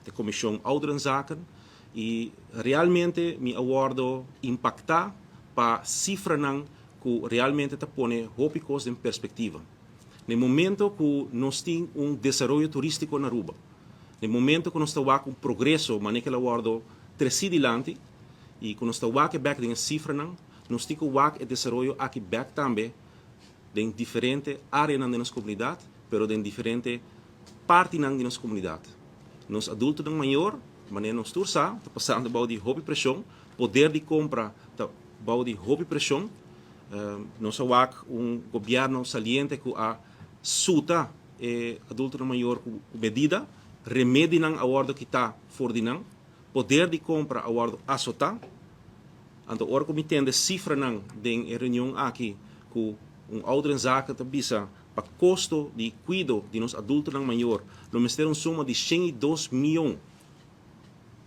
de Comissão Ouderenzaken e realmente me aguardo impactar para cifra que realmente te põe hópicos em perspectiva. No momento que nós temos desenvolvimento turístico na Aruba, no momento que nós estamos com progresso, mas que aguardo trecidilante e que nós estamos back em cifra nós temos que desenvolver aqui back também em diferentes áreas da nossa comunidade, pero em diferentes partes da nossa comunidade. Nos adultos maior, mas nós tursa, está passando por de hobby pressão, poder de compra, está por de hobby pressão. Nós temos governo saliente que a suta adulto maior com medida, remédio não awardo que está for de não, poder de compra awardo asota. Então, o comitê de cifra não em reunião aqui com ouderenzaken te bisa para custo de cuido de nos adultos maior, nós temos uma soma de 102 milhões.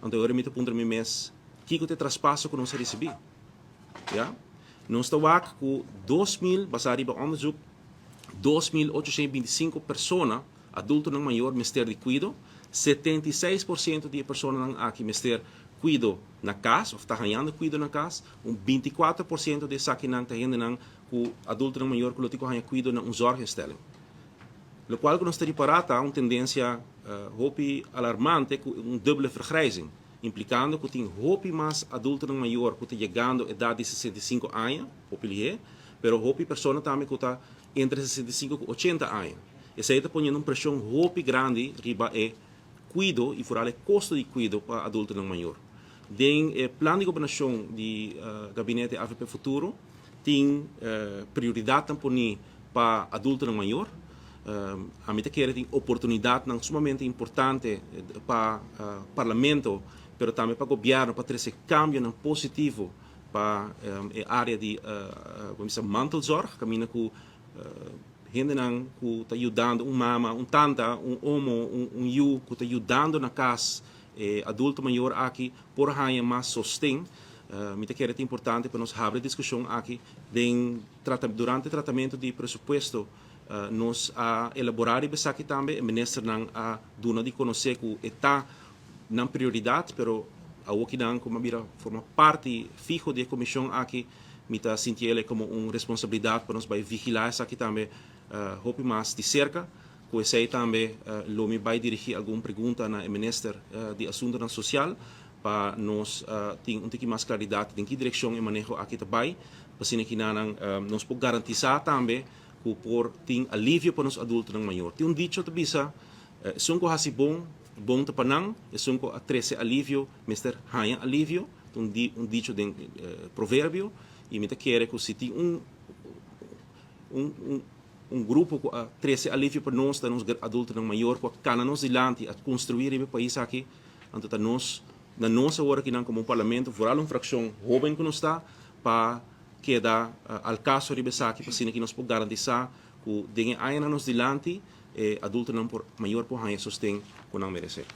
Então, eu remito para o mês, que te traspasso que nós recebemos. Ja? Nós estamos aqui com 2.000, basado em onderzoek, 2.825 pessoas, adultos maior, mister de cuido, 76% de pessoas aqui mister cuido na casa, ou está ganhando cuido na casa, 24% de saquinan está ganhando com adulto maior que lotico ganha cuido na zorginstelling. O qual nós temos para uma tendência alarmante com dupla vergrijzing, implicando que tem mais adulto maior que está chegando à idade de 65 anos, pero pessoas também que está entre 65 e 80 anos. Isso aí está ponendo uma pressão grande riba cuido e fora o custo de cuido para adulto maior. Den plano de governação do gabinete AVP Futuro tem prioridade também para adulto maior. A mim que tem oportunidade sumamente importante para o parlamento, mas também para o governo para trazer cambio positivo para a área de mantelzorg, caminho com gente que está ajudando mama, tanta, homo, you que está ajudando na casa adulto maior aqui por ganhar mais sustento. Me que é importante para nós abrir discussão aqui durante o tratamento de presupuesto. Nós elaborar e pensar que também o ministro a dona de conhecer que está na prioridade, pero a o que não como mira forma parte fijo da comissão aqui, me está sentindo como uma responsabilidade para nós vai vigilar isso aqui também, hope mais de cerca. Que sei também me vai dirigir alguma pergunta na ministro de Assuntos Social para nós ter um pouco mais claridade em que direção e manejo aqui também, para que nós podemos garantizar também que por ter alívio para os adultos maior. Tem dicho que bisa, são coisas bom para não, são a 13 alívio, mister hanya alívio, dicho de provérbio, e me quer que se tem grupo com 13 alívio para nós, nos adultos maior, com a nós dilante a construir o país aqui, então nós na nossa hora que não como parlamento, for uma fração jovem que nós está para que dá ao caso de aqui para que nós podemos garantizar que dengue ainda nos dilante adulto não por maior por ganhar sustento que não merece.